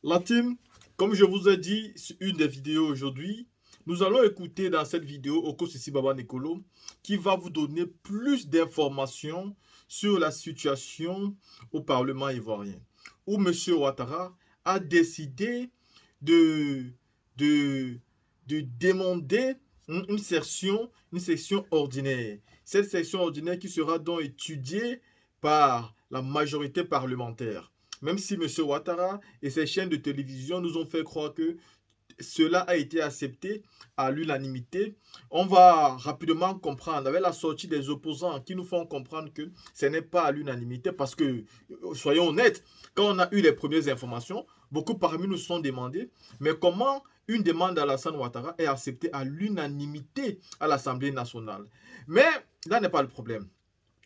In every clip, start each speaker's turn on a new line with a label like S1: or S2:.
S1: La team, comme je vous ai dit sur une des vidéos aujourd'hui, nous allons écouter dans cette vidéo Okosisi Baba Nicolo qui va vous donner plus d'informations sur la situation au Parlement ivoirien où M. Ouattara a décidé de, de, de demander une session ordinaire. Cette session ordinaire qui sera donc étudiée par la majorité parlementaire. Même si M. Ouattara et ses chaînes de télévision nous ont fait croire que cela a été accepté à l'unanimité, on va rapidement comprendre avec la sortie des opposants qui nous font comprendre que ce n'est pas à l'unanimité parce que, soyons honnêtes, quand on a eu les premières informations, beaucoup parmi nous se sont demandé, mais comment une demande d'Alassane Ouattara est acceptée à l'unanimité à l'Assemblée nationale? Mais là n'est pas le problème.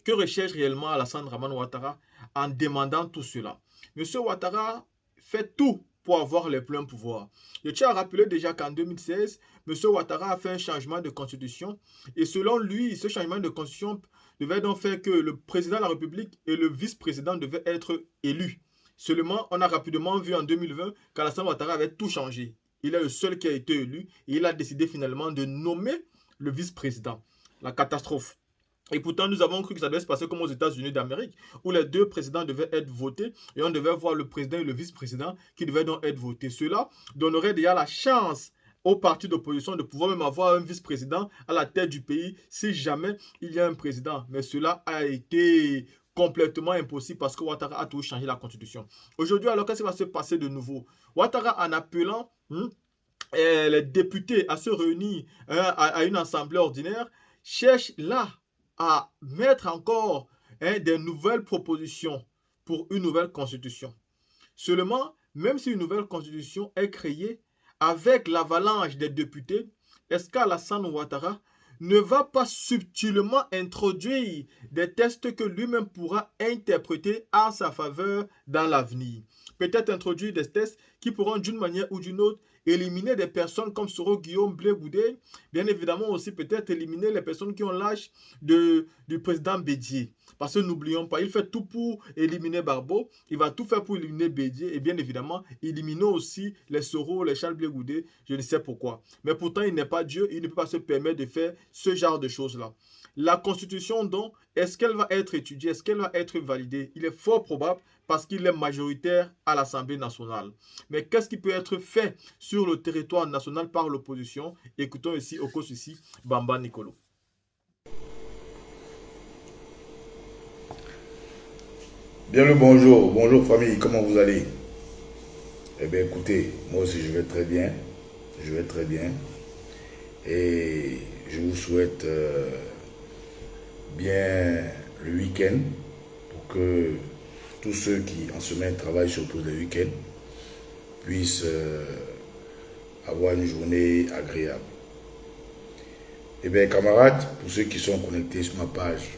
S1: Que recherche réellement Alassane Draman Ouattara en demandant tout cela? Monsieur Ouattara fait tout pour avoir les pleins pouvoirs. Je tiens à rappeler déjà qu'en 2016, Monsieur Ouattara a fait un changement de constitution et selon lui, ce changement de constitution devait donc faire que le président de la République et le vice-président devaient être élus. Seulement, on a rapidement vu en 2020 qu'Alassane Ouattara avait tout changé. Il est le seul qui a été élu et il a décidé finalement de nommer le vice-président. La catastrophe. Et pourtant, nous avons cru que ça devait se passer comme aux États-Unis d'Amérique, où les deux présidents devaient être votés et on devait voir le président et le vice-président qui devaient donc être votés. Cela donnerait déjà la chance aux partis d'opposition de pouvoir même avoir un vice-président à la tête du pays si jamais il y a un président. Mais cela a été complètement impossible parce que Ouattara a tout changé la constitution. Aujourd'hui, alors qu'est-ce qui va se passer de nouveau? Ouattara, en appelant les députés à se réunir à une assemblée ordinaire, cherche là à mettre encore des nouvelles propositions pour une nouvelle constitution. Seulement, même si une nouvelle constitution est créée avec l'avalanche des députés, est-ce qu'Alassane Ouattara ne va pas subtilement introduire des textes que lui-même pourra interpréter en sa faveur dans l'avenir? Peut-être introduire des textes qui pourront d'une manière ou d'une autre éliminer des personnes comme Soro Guillaume Blé Goudé, bien évidemment aussi peut-être éliminer les personnes qui ont l'âge du président Bédié. Parce que n'oublions pas, il fait tout pour éliminer Barbeau, il va tout faire pour éliminer Bédié et bien évidemment, éliminons aussi les Soro, les Charles Blé Goudé, je ne sais pourquoi. Mais pourtant, il n'est pas Dieu, il ne peut pas se permettre de faire ce genre de choses-là. La constitution, donc, est-ce qu'elle va être étudiée, est-ce qu'elle va être validée? Il est fort probable parce qu'il est majoritaire à l'Assemblée nationale. Mais qu'est-ce qui peut être fait sur le territoire national par l'opposition? Écoutons ici Okosisi Bamba Nicolo.
S2: Bien le bonjour, bonjour famille, comment vous allez? Eh bien écoutez, moi aussi je vais très bien, je vais très bien et je vous souhaite bien le week-end pour que tous ceux qui en semaine travaillent surtout le week-end puissent avoir une journée agréable. Eh bien camarades, pour ceux qui sont connectés sur ma page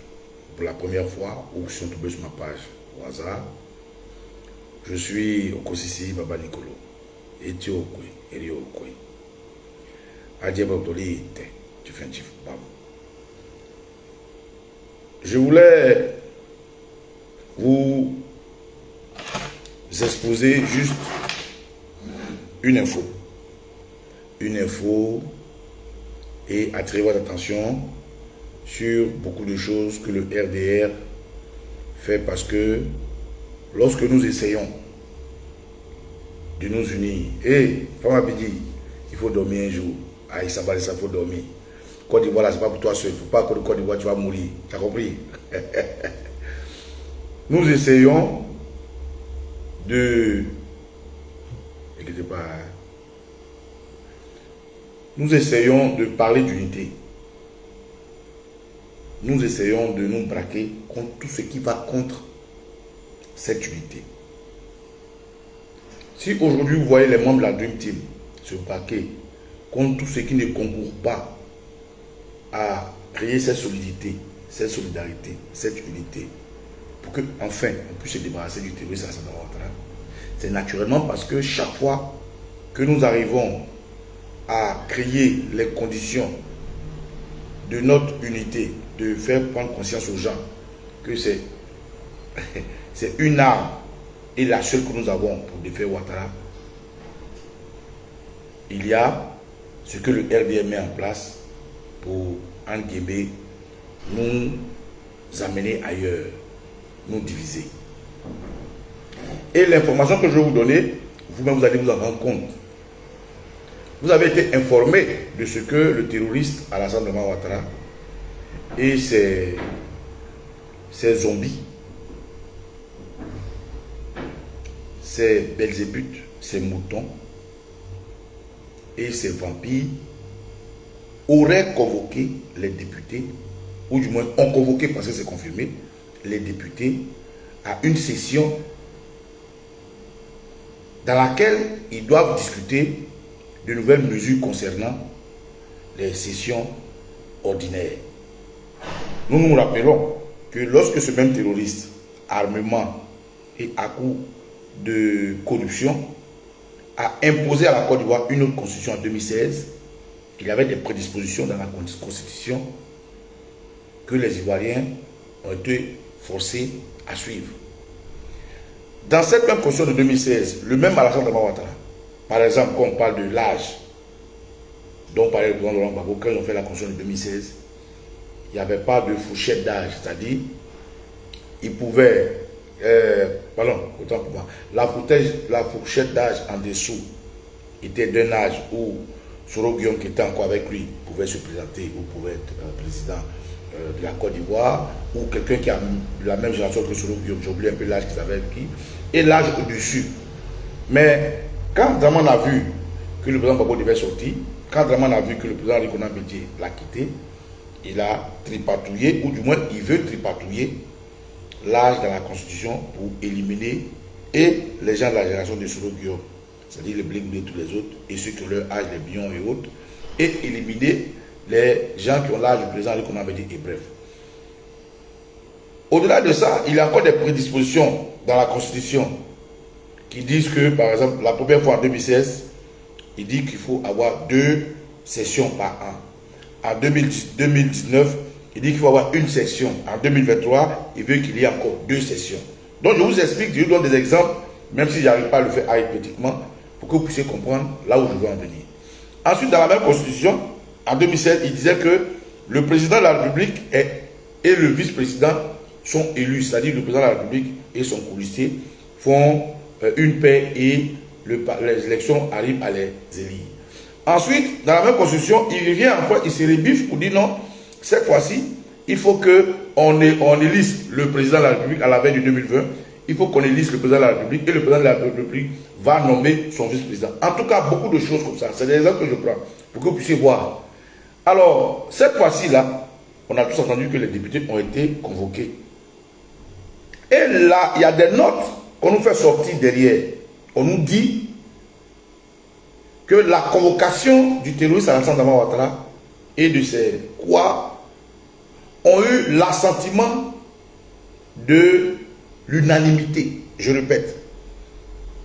S2: pour la première fois ou qui sont tombés sur ma page au hasard, je suis Okosisi Baba Nicolo. Etiokwe, Eriokwe. Adjebabdolite, tu fais un chiffre. Je voulais vous exposer juste une info. Une info et attirer votre attention sur beaucoup de choses que le RDR fait parce que lorsque nous essayons de nous unir, Fama Bidi, il faut dormir un jour. Ah, ça va, ça faut dormir. Côte d'Ivoire, c'est pas pour toi seul. Il ne faut pas que Côte d'Ivoire, tu vas mourir. Tu as compris? Nous essayons de. N'inquiétez pas. Nous essayons de parler d'unité. Nous essayons de nous braquer contre tout ce qui va contre cette unité. Si aujourd'hui vous voyez les membres de la Dream Team se braquer contre tout ce qui ne concourt pas à créer cette solidité, cette solidarité, cette unité, pour que enfin on puisse se débarrasser du terrorisme, c'est naturellement parce que chaque fois que nous arrivons à créer les conditions de notre unité, de faire prendre conscience aux gens que c'est une arme et la seule que nous avons pour défaire Ouattara, il y a ce que le RDR met en place pour, en Guébé, nous amener ailleurs, nous diviser. Et l'information que je vais vous donner, vous-même vous allez vous en rendre compte. Vous avez été informé de ce que le terroriste Alassane Draman Ouattara et ses zombies, ses belzébuth, ses moutons et ses vampires auraient convoqué les députés, ou du moins ont convoqué, parce que c'est confirmé, les députés à une session dans laquelle ils doivent discuter de nouvelles mesures concernant les sessions ordinaires. Nous nous rappelons que lorsque ce même terroriste, armement et à coup de corruption, a imposé à la Côte d'Ivoire une autre constitution en 2016, il y avait des prédispositions dans la constitution que les Ivoiriens ont été forcés à suivre. Dans cette même constitution de 2016, le même Alassane Draman Ouattara, par exemple, quand on parle de l'âge dont parlait le président Laurent Gbagbo, quand ils ont fait la constitution de 2016, il n'y avait pas de fourchette d'âge, c'est-à-dire, ils pouvaient, autant pour moi, la fourchette d'âge en dessous était d'un âge où Soro Guillaume, qui était encore avec lui, pouvait se présenter ou pouvait être président de la Côte d'Ivoire, ou quelqu'un qui a la même génération que Soro Guillaume, j'ai oublié un peu l'âge qu'ils avaient pris, et l'âge au-dessus. Mais quand Draman a vu que le président Gbagbo devait sortir, quand Draman a vu que le président Rikonan Bédié l'a quitté, il a tripatouillé, ou du moins il veut tripatouiller l'âge dans la Constitution pour éliminer et les gens de la génération de Soro Guillaume, c'est-à-dire les Bling et tous les autres, et ceux qui ont leur âge, les Bion et autres, et éliminer les gens qui ont l'âge du président Rikonan Bédié, et bref. Au-delà de ça, il y a encore des prédispositions dans la Constitution qui disent que, par exemple, la première fois en 2016, il dit qu'il faut avoir 2 sessions par an. En 2019, il dit qu'il faut avoir 1 session. En 2023, il veut qu'il y ait encore 2 sessions. Donc, je vous explique, je vous donne des exemples, même si je n'arrive pas à le faire arithmétiquement, pour que vous puissiez comprendre là où je veux en venir. Ensuite, dans la même constitution, en 2016, il disait que le président de la République et le vice-président sont élus, c'est-à-dire le président de la République et son colistier font une paix et les élections arrivent à les élire. Ensuite, dans la même constitution, il revient encore, il se rebiffe pour dire non, cette fois-ci, il faut qu'on élise le président de la République à la veille de 2020, il faut qu'on élise le président de la République et le président de la République va nommer son vice-président. En tout cas, beaucoup de choses comme ça. C'est des exemples que je prends pour que vous puissiez voir. Alors, cette fois-ci-là, on a tous entendu que les députés ont été convoqués. Et là, il y a des notes qu'on nous fait sortir derrière. On nous dit que la convocation du terroriste Alassane Draman Ouattara et de ses quoi ont eu l'assentiment de l'unanimité. Je répète,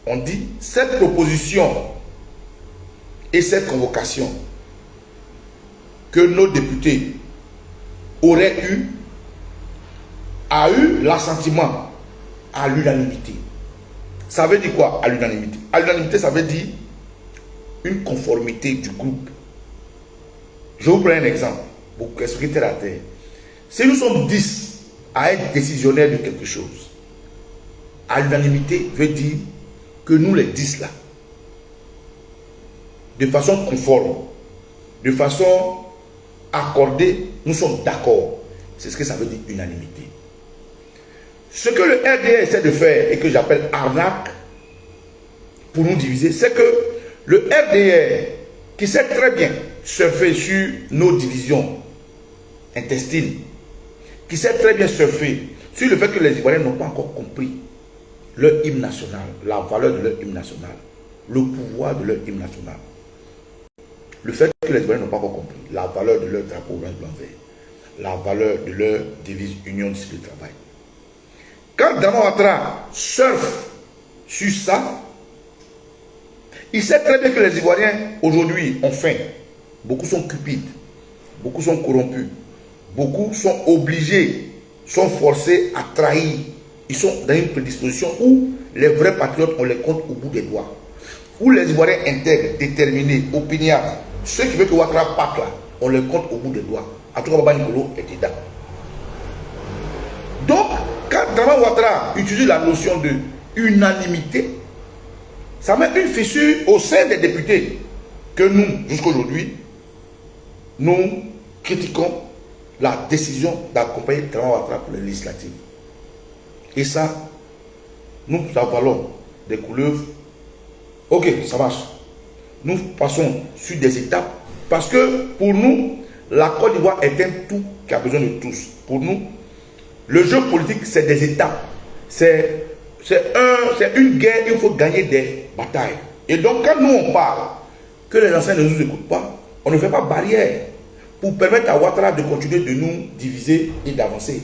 S2: on dit cette proposition et cette convocation que nos députés auraient eu a eu l'assentiment à l'unanimité. Ça veut dire quoi à l'unanimité? À l'unanimité, ça veut dire une conformité du groupe. Je vous prends un exemple pour expliquer terre à terre. Si nous sommes 10 à être décisionnaires de quelque chose, à l'unanimité veut dire que nous les 10 là, de façon conforme, de façon accordée, nous sommes d'accord. C'est ce que ça veut dire unanimité. Ce que le RDR essaie de faire et que j'appelle arnaque pour nous diviser, c'est que le RDR, qui sait très bien surfer sur nos divisions intestines, qui sait très bien surfer sur le fait que les Ivoiriens n'ont pas encore compris leur hymne national, la valeur de leur hymne national, le pouvoir de leur hymne national, le fait que les Ivoiriens n'ont pas encore compris la valeur de leur drapeau blanc vert, la valeur de leur devise union du travail. Quand Draman Ouattara surfe sur ça, il sait très bien que les Ivoiriens aujourd'hui ont faim. Beaucoup sont cupides, beaucoup sont corrompus, beaucoup sont obligés, sont forcés à trahir. Ils sont dans une prédisposition où les vrais patriotes, on les compte au bout des doigts. où les Ivoiriens intègres, déterminés, opiniâtres, ceux qui veulent que Ouattara parte là, on les compte au bout des doigts. En tout cas, Baba Nicolo est dedans. Donc, quand Dramane Ouattara utilise la notion de unanimité, ça met une fissure au sein des députés que nous, jusqu'à aujourd'hui, nous critiquons la décision d'accompagner Dramane Ouattara pour les législatives. Et ça, nous avalons des couleuvres. Ok, ça marche. Nous passons sur des étapes parce que pour nous, la Côte d'Ivoire est un tout qui a besoin de tous. Pour nous, le jeu politique, c'est des étapes. C'est une guerre, il faut gagner des batailles. Et donc, quand nous on parle, que les anciens ne nous écoutent pas, on ne fait pas barrière pour permettre à Ouattara de continuer de nous diviser et d'avancer.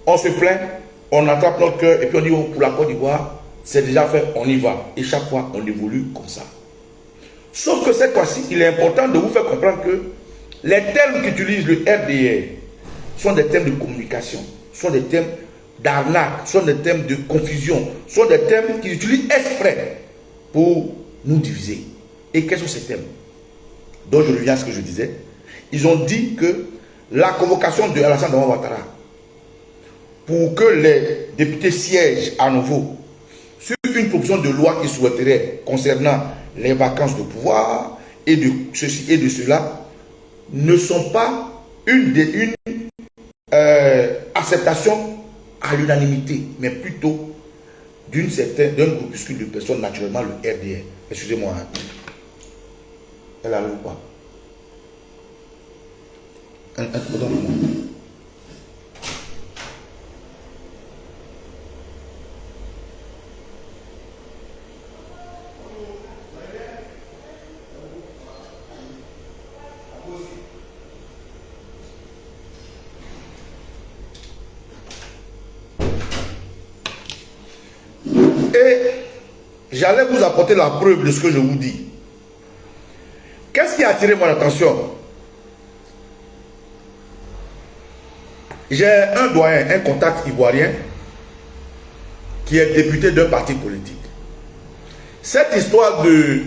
S2: On se plaint, on attrape notre cœur et puis on dit oh, pour la Côte d'Ivoire, c'est déjà fait, on y va. Et chaque fois, on évolue comme ça. Sauf que cette fois-ci, il est important de vous faire comprendre que les termes qu'utilise le RDR sont des termes de communication, sont des termes d'arnaque, sont des termes de confusion, sont des termes qu'ils utilisent exprès pour nous diviser. Et quels sont ces termes? Donc je reviens à ce que je disais. Ils ont dit que la convocation de Alassane Dramane Ouattara pour que les députés siègent à nouveau sur une proposition de loi qu'ils souhaiteraient concernant les vacances de pouvoir et de ceci et de cela ne sont pas une acceptation à l'unanimité, mais plutôt d'un groupuscule de personnes, naturellement le RDR. Excusez-moi. Hein. Elle arrive pas. Et j'allais vous apporter la preuve de ce que je vous dis. Qu'est-ce qui a attiré mon attention? J'ai un doyen, un contact ivoirien qui est député d'un parti politique. Cette histoire de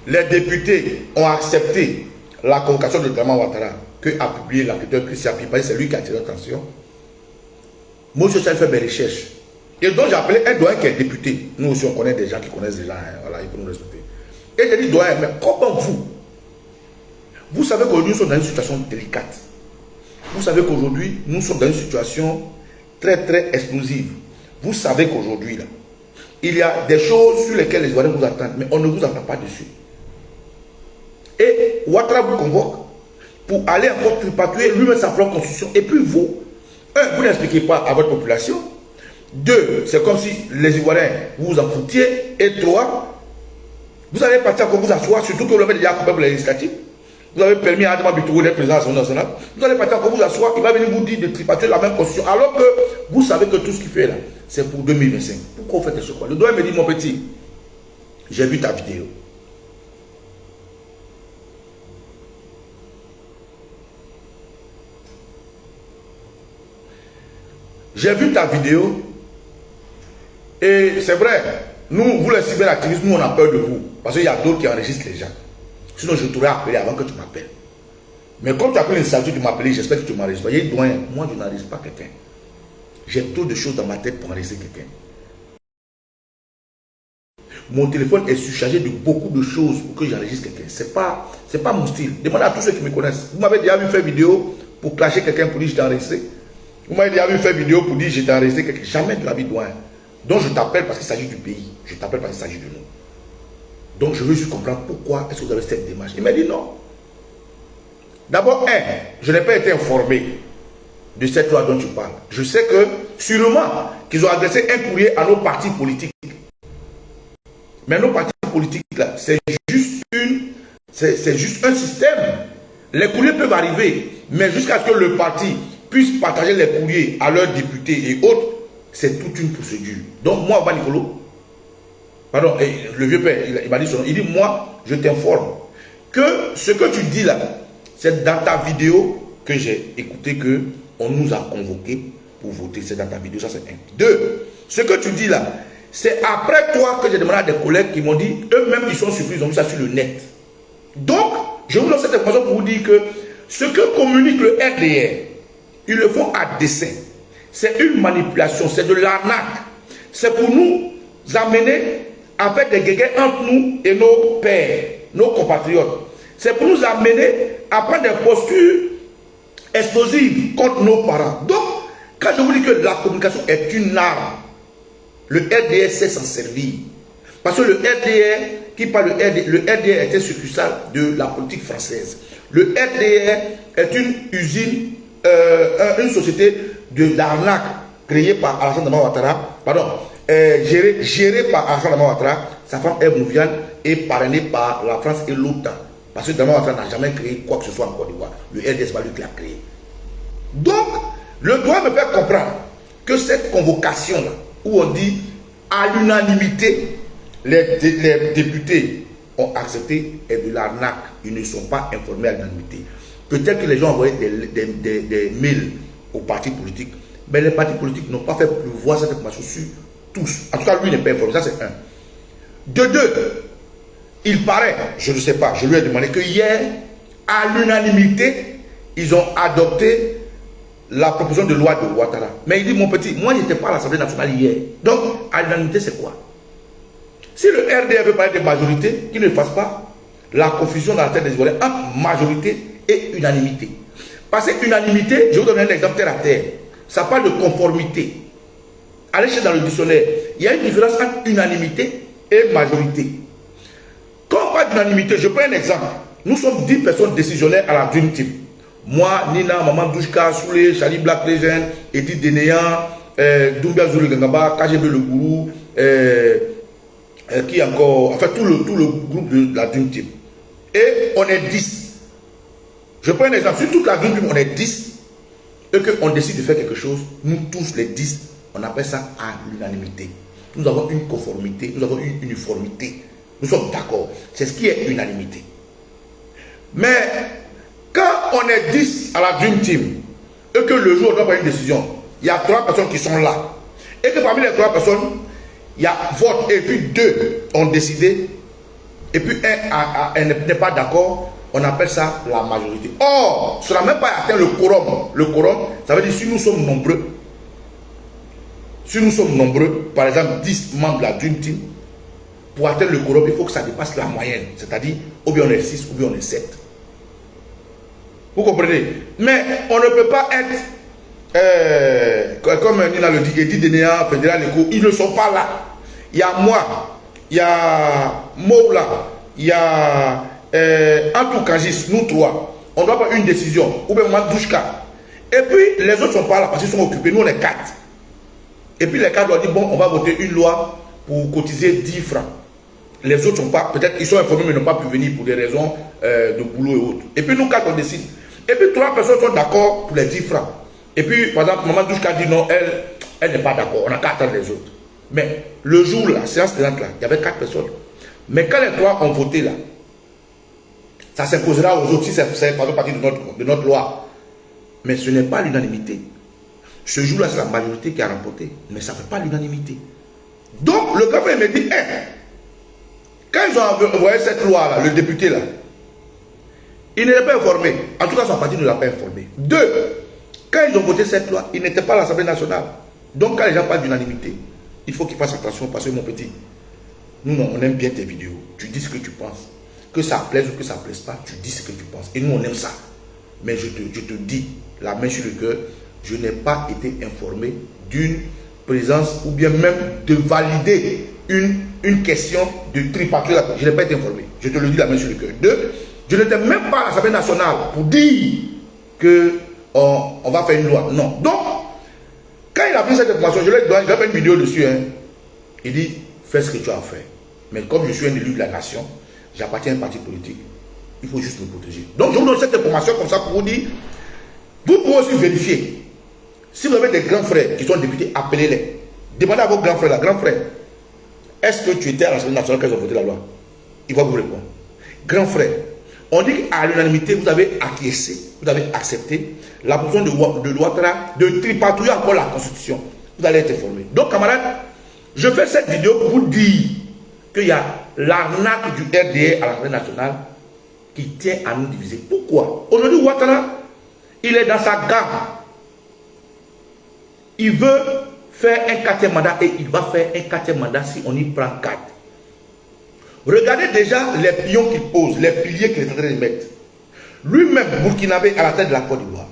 S2: les députés ont accepté la convocation de Dramane Ouattara que a publié l'enquêteur Christian Pipani, c'est lui qui a attiré l'attention. Moi, je suis allé faire mes recherches. Et donc, j'ai appelé un doyen qui est député. Nous aussi, on connaît des gens qui connaissent des gens. Hein, voilà, il faut nous respecter. Et j'ai dit, doyen, mais comment vous savez qu'aujourd'hui, nous sommes dans une situation délicate. Vous savez qu'aujourd'hui, nous sommes dans une situation très, très explosive. Vous savez qu'aujourd'hui, là, il y a des choses sur lesquelles les Ivoiriens vous attendent, mais on ne vous attend pas dessus. Et Ouattara vous convoque pour aller encore tripatouiller lui-même sa propre constitution. Et puis vous, vous n'expliquez pas à votre population. Deux, c'est comme si les Ivoiriens vous en foutiez. Et trois, vous allez partir encore vous asseoir, surtout que vous l'avez déjà accompagné pour les législatives. Vous avez permis à Adama Bitourou d'être président de l'Assemblée nationale. Vous allez partir encore vous asseoir, il va venir vous dire de tripatouiller la même constitution. Alors que vous savez que tout ce qu'il fait là, c'est pour 2025. Pourquoi vous faites ce quoi? Le doyen me dit, mon petit, j'ai vu ta vidéo. J'ai vu ta vidéo et c'est vrai, nous, vous les cyberactivistes, nous on a peur de vous parce qu'il y a d'autres qui enregistrent les gens. Sinon je t'aurais appelé avant que tu m'appelles. Mais comme tu as pris l'initiative de m'appeler, j'espère que tu m'enregistres. Voyez, doyen, moi je n'enregistre pas quelqu'un. J'ai trop de choses dans ma tête pour enregistrer quelqu'un. Mon téléphone est surchargé de beaucoup de choses pour que j'enregistre quelqu'un. C'est pas mon style. Demandez à tous ceux qui me connaissent. Vous m'avez déjà vu faire vidéo pour clasher quelqu'un pour dire que je t'ai enregistré. Vous m'avez déjà vu faire vidéo pour dire que j'étais enregistré quelqu'un. Jamais de la vie, doyen. Donc je t'appelle parce qu'il s'agit du pays. Je t'appelle parce qu'il s'agit de nous. Donc je veux juste comprendre pourquoi est-ce que vous avez cette démarche. Il m'a dit non. D'abord, je n'ai pas été informé de cette loi dont tu parles. Je sais que sûrement qu'ils ont adressé un courrier à nos partis politiques. Mais nos partis politiques, là, c'est juste un système. Les courriers peuvent arriver, mais jusqu'à ce que le parti puisse partager les courriers à leurs députés et autres, c'est toute une procédure. Donc moi, Banicolo, pardon, le vieux père, il m'a dit son nom, il dit, moi, je t'informe que ce que tu dis là, c'est dans ta vidéo que j'ai écouté qu'on nous a convoqués pour voter. C'est dans ta vidéo, ça c'est un. Deux, ce que tu dis là, C'est après toi que j'ai demandé à des collègues qui m'ont dit, eux-mêmes, ils sont surpris, ils ont vu ça sur le net. Donc, je vous donne cette information pour vous dire que ce que communique le RDR, ils le font à dessein. C'est une manipulation, c'est de l'arnaque. C'est pour nous amener à faire des guéguerres entre nous et nos pères, nos compatriotes. C'est pour nous amener à prendre des postures explosives contre nos parents. Donc, quand je vous dis que la communication est une arme, le RDR sait s'en servir. Parce que le RDR, qui parle le RDR est un succursale de la politique française. Le RDR est une usine, une société de l'arnaque créée par Alassane Dramane Ouattara, pardon, gérée par Alassane Dramane Ouattara, sa femme Ève Nouviane et parrainée par la France et l'OTAN. Parce que Dramane Ouattara n'a jamais créé quoi que ce soit en Côte d'Ivoire. Le RDR, c'est pas lui qui l'a créé. Donc, le droit me fait comprendre que cette convocation-là, où on dit à l'unanimité, les députés ont accepté, est de l'arnaque. Ils ne sont pas informés à l'unanimité. Peut-être que les gens ont envoyé des mails aux partis politiques, mais les partis politiques n'ont pas fait pleuvoir cette information sur tous. En tout cas, lui n'est pas informé. Ça, c'est un. De deux, il paraît, je ne sais pas, je lui ai demandé que hier, à l'unanimité, ils ont adopté la proposition de loi de Ouattara. Mais il dit, mon petit, moi, je n'étais pas à l'Assemblée nationale hier. Donc, à l'unanimité, c'est quoi? Si le RDR veut parler de majorité, qu'il ne fasse pas la confusion dans la tête des Ivoiriens entre majorité et unanimité. Parce que unanimité, je vous donne un exemple terre à terre. Ça parle de conformité. Allez chercher dans le dictionnaire. Il y a une différence entre unanimité et majorité. Quand on parle d'unanimité, je prends un exemple. Nous sommes 10 personnes décisionnaires à la Dream Team. Moi, Nina, Maman Douchka, Soulé, Charlie Black Legend, Edith Denéan, Doumbia Zoulé Gangaba, KGB Le Gourou, qui encore, enfin tout le groupe de la Dream Team. Et on est 10. Je prends un exemple, sur toute la Dream Team, on est 10, et qu'on décide de faire quelque chose, nous tous les 10, on appelle ça à l'unanimité. Nous avons une conformité, nous avons une uniformité. Nous sommes d'accord. C'est ce qui est unanimité. Mais quand on est 10 à la Dream Team et que le jour on doit prendre une décision, il y a 3 personnes qui sont là. Et que parmi les 3 personnes, il y a vote et puis 2 ont décidé et puis un n'est pas d'accord, on appelle ça la majorité. Or, cela n'a même pas atteint le quorum. Le quorum, ça veut dire si nous sommes nombreux, par exemple 10 membres de la Dream Team, pour atteindre le quorum, il faut que ça dépasse la moyenne. C'est-à-dire, ou bien on est 6, ou bien on est 7. Vous comprenez? Mais on ne peut pas être, comme Nina le dit, Edith Denéan, Fédéral Éco, ils ne sont pas là. Il y a moi, il y a Moula, il y a Antou Kajis, nous 3. On doit prendre une décision, ou bien Mandouchka. Et puis, les autres ne sont pas là parce qu'ils sont occupés. Nous, on est 4. Et puis, les 4 doivent dire, bon, on va voter une loi pour cotiser 10 francs. Les autres sont pas, peut-être ils sont informés mais n'ont pas pu venir pour des raisons de boulot et autres. Et puis nous 4 on décide. Et puis 3 personnes sont d'accord pour les 10 francs. Et puis par exemple Maman Douchka dit non, elle n'est pas d'accord, on n'a qu'à attendre les autres. Mais le jour là, séance tenante là, il y avait 4 personnes. Mais quand les 3 ont voté là, ça s'imposera aux autres si c'est pas partie de notre loi. Mais ce n'est pas l'unanimité. Ce jour là c'est la majorité qui a remporté, mais ça ne fait pas l'unanimité. Donc le gouvernement me dit, quand ils ont envoyé cette loi là, le député là, il n'était pas informé. En tout cas, son parti ne l'a pas informé. 2, quand ils ont voté cette loi, il n'était pas à l'Assemblée nationale. Donc quand les gens parlent d'unanimité, il faut qu'ils fassent attention parce que mon petit, nous on aime bien tes vidéos. Tu dis ce que tu penses. Que ça plaise ou que ça ne plaise pas, tu dis ce que tu penses. Et nous on aime ça. Mais je te dis, la main sur le cœur, je n'ai pas été informé d'une présence ou bien même de valider une question de tripatouille. Je n'ai pas été informé. Je te le dis la main sur le cœur. 2, je n'étais même pas à l'Assemblée nationale pour dire qu'on va faire une loi. Non. Donc, quand il a pris cette information, je lui ai fait une vidéo dessus. Il dit, fais ce que tu as fait. Mais comme je suis un élu de la nation, j'appartiens à un parti politique. Il faut juste me protéger. Donc, je vous donne cette information comme ça pour vous dire, vous pouvez aussi vérifier. Si vous avez des grands frères qui sont députés, appelez-les. Demandez à vos grands frères, grand frère, est-ce que tu étais à l'Assemblée nationale quand ils ont voté la loi? Il va vous répondre. Grand frère, on dit qu'à l'unanimité, vous avez acquiescé, vous avez accepté la position de Ouattara de tripatouiller encore la Constitution. Vous allez être informé. Donc, camarades, Je fais cette vidéo pour vous dire qu'il y a l'arnaque du RDR à l'Assemblée nationale qui tient à nous diviser. Pourquoi? Aujourd'hui, Ouattara, il est dans sa gamme. Il veut faire un 4e mandat et il va faire un 4e mandat si on y prend 4. Regardez déjà les pions qu'il pose, les piliers qu'il est en train de mettre. Lui-même, burkinabé à la tête de la Côte d'Ivoire.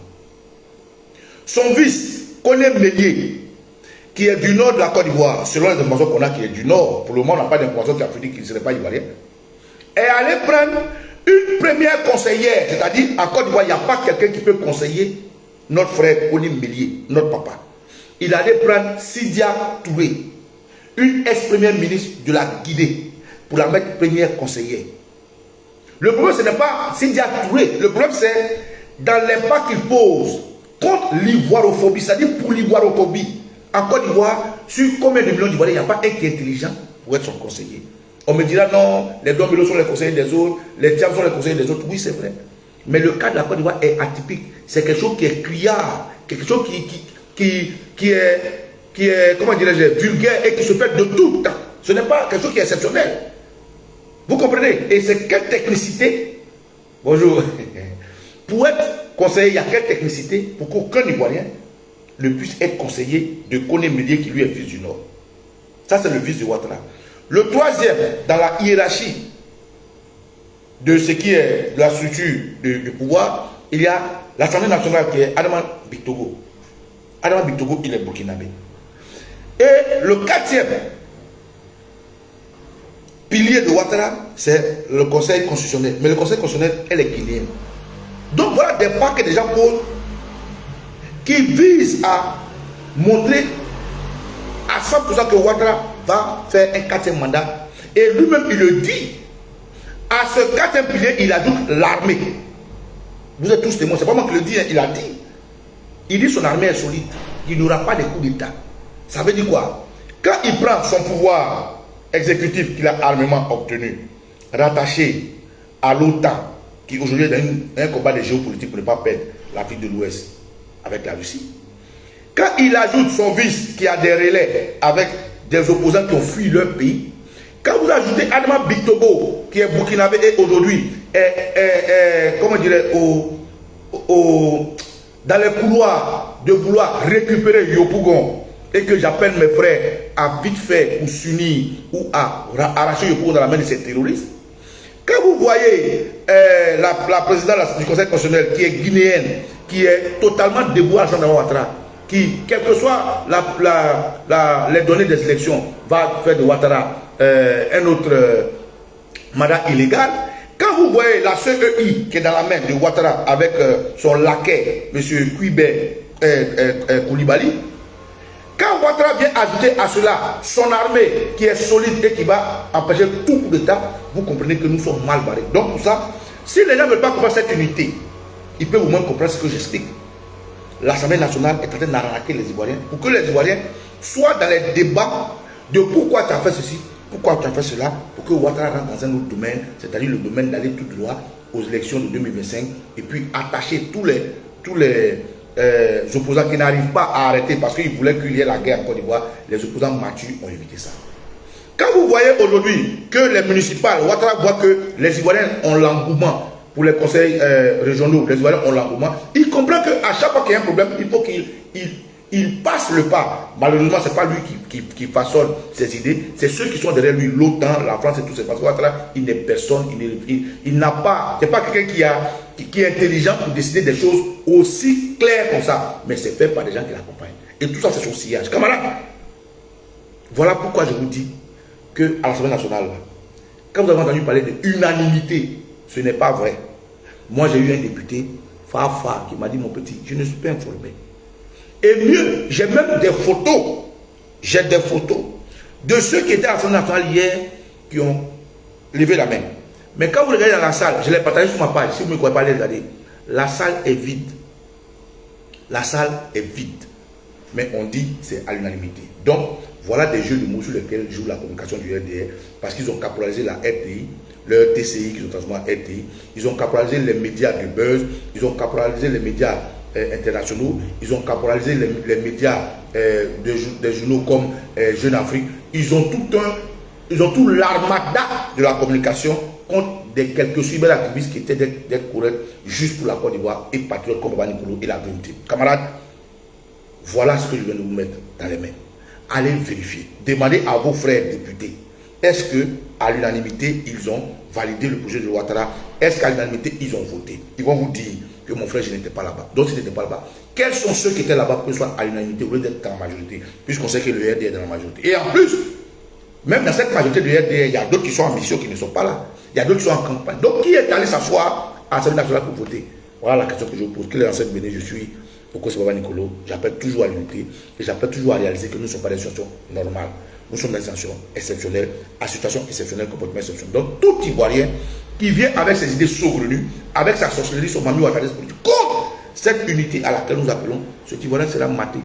S2: Son vice, Koné Mélier, qui est du nord de la Côte d'Ivoire, selon les informations qu'on a, qui est du nord, pour le moment, on n'a pas d'informations qui a dit qu'il ne serait pas ivoirien, est allé prendre une première conseillère, c'est-à-dire en Côte d'Ivoire, il n'y a pas quelqu'un qui peut conseiller notre frère Koné Mélier, notre papa. Il allait prendre Sidia Touré, une ex-première ministre de la Guinée, pour la mettre première conseillère. Le problème, ce n'est pas Sidia Touré, le problème, c'est dans l'impact qu'il pose contre l'ivoirophobie, c'est-à-dire pour l'ivoirophobie. En Côte d'Ivoire, sur combien de millions d'Ivoiriens, il n'y a pas un qui est intelligent pour être son conseiller. On me dira non, les Dombelo sont les conseillers des autres, les Tiam sont les conseillers des autres. Oui, c'est vrai. Mais le cas de la Côte d'Ivoire est atypique. C'est quelque chose qui est criard, quelque chose qui est comment dirais-je, vulgaire et qui se fait de tout le temps. Ce n'est pas quelque chose qui est exceptionnel. Vous comprenez? Et c'est quelle technicité? Bonjour. Pour être conseiller, il y a quelle technicité pour qu'aucun Ivoirien ne puisse être conseiller de Koné Mélier qui lui est fils du Nord. Ça, c'est le vice de Ouattara. Le troisième, dans la hiérarchie de ce qui est la structure de pouvoir, il y a l'Assemblée nationale qui est Adama Bictogo. Adama Bictogo, il est burkinabé. Et le quatrième pilier de Ouattara, c'est le Conseil constitutionnel. Mais le Conseil constitutionnel, elle est guinéenne. Donc voilà des pas que des gens posent qui visent à montrer à 100% que Ouattara va faire un 4e mandat. Et lui-même, il le dit. À ce 4e pilier, il ajoute l'armée. Vous êtes tous témoins, c'est pas moi qui le dis, hein, il a dit. Il dit son armée est solide. Il n'y aura pas de coup d'État. Ça veut dire quoi? Quand il prend son pouvoir exécutif qu'il a armement obtenu, rattaché à l'OTAN, qui aujourd'hui est dans un combat de géopolitique pour ne pas perdre l'Afrique de l'Ouest avec la Russie. Quand il ajoute son vice qui a des relais avec des opposants qui ont fui leur pays, quand vous ajoutez Adama Bictogo, qui est burkinabé et aujourd'hui comment dirais, dans les couloirs de vouloir récupérer Yopougon, et que j'appelle mes frères à vite fait ou s'unir ou à arracher Yopougon dans la main de ces terroristes, quand vous voyez la présidente du Conseil constitutionnel qui est guinéenne, qui est totalement dévouée à Jean Ouattara, qui, quelles que soient les données des élections, va faire de Ouattara un autre mandat illégal. Quand vous voyez la CEI qui est dans la main de Ouattara avec son laquais, M. Kouibé Koulibaly, quand Ouattara vient ajouter à cela son armée qui est solide et qui va empêcher tout coup d'État, vous comprenez que nous sommes mal barrés. Donc pour ça, si les gens ne veulent pas comprendre cette unité, ils peuvent au moins comprendre ce que j'explique. L'Assemblée nationale est en train d'arnaquer les Ivoiriens pour que les Ivoiriens soient dans les débats de pourquoi tu as fait ceci, pourquoi tu as fait cela, pour que Ouattara rentre dans un autre domaine, c'est-à-dire le domaine d'aller tout droit aux élections de 2025 et puis attacher tous les opposants qui n'arrivent pas à arrêter parce qu'ils voulaient qu'il y ait la guerre en Côte d'Ivoire. Les opposants matures ont évité ça. Quand vous voyez aujourd'hui que les municipales, Ouattara voit que les Ivoiriens ont l'engouement pour les conseils régionaux, les Ivoiriens ont l'engouement, il comprend qu'à chaque fois qu'il y a un problème, il faut qu'il passe le pas. Malheureusement, ce n'est pas lui qui façonne ses idées, c'est ceux qui sont derrière lui, l'OTAN, la France et tout ça. Parce que Ouattara, il n'est personne, il n'a pas, c'est pas quelqu'un qui est intelligent pour décider des choses aussi claires comme ça. Mais c'est fait par des gens qui l'accompagnent. Et tout ça, c'est son sillage. Camarades, voilà pourquoi je vous dis qu'à l'Assemblée nationale, quand vous avez entendu parler d'unanimité, ce n'est pas vrai. Moi, j'ai eu un député, Fafa, qui m'a dit, mon petit, je ne suis pas informé. Et mieux, j'ai même des photos. J'ai des photos de ceux qui étaient à l'Assemblée nationale hier, qui ont levé la main. Mais quand vous regardez dans la salle, je l'ai partagé sur ma page, si vous ne me croyez pas, allez regarder. La salle est vide. La salle est vide. Mais on dit c'est à l'unanimité. Donc, voilà des jeux de mots sur lesquels joue la communication du RDR, parce qu'ils ont caporalisé la RTI, le TCI qu'ils ont transformé en RTI, ils ont caporalisé les médias du buzz, ils ont caporalisé les médias internationaux, ils ont caporalisé les médias des journaux comme Jeune Afrique, ils ont tout l'armada de la communication contre des quelques cyberactivistes qui étaient d'être corrects juste pour la Côte d'Ivoire et patriotes comme Baba Nicolo et la Dream Team. Camarades, voilà ce que je viens de vous mettre dans les mains. Allez vérifier. Demandez à vos frères députés. Est-ce que à l'unanimité, ils ont validé le projet de Ouattara? Est-ce qu'à l'unanimité, ils ont voté? Ils vont vous dire que mon frère, je n'étais pas là-bas. Donc, s'il n'était pas là-bas, quels sont ceux qui étaient là-bas pour que ce soit à l'unanimité au lieu d'être dans la majorité? Puisqu'on sait que le RD est dans la majorité. Et en plus, même dans cette majorité de RD, il y a d'autres qui sont en mission qui ne sont pas là. Il y a d'autres qui sont en campagne. Donc, qui est allé s'asseoir à l'Assemblée nationale pour voter? Voilà la question que je vous pose. Quelle est l'ancienne Béné? Je suis au c'est Baba Nicolo. J'appelle toujours à l'unité et j'appelle toujours à réaliser que nous ne sommes pas des situations normales. Nous sommes dans des situations exceptionnelles, à situation exceptionnelle, comportement exceptionnel. Donc, tout Ivoirien qui vient avec ses idées saugrenues, avec sa sorcellerie, son mamie ou à politique, contre cette unité à laquelle nous appelons, ce Ivoirien sera maté.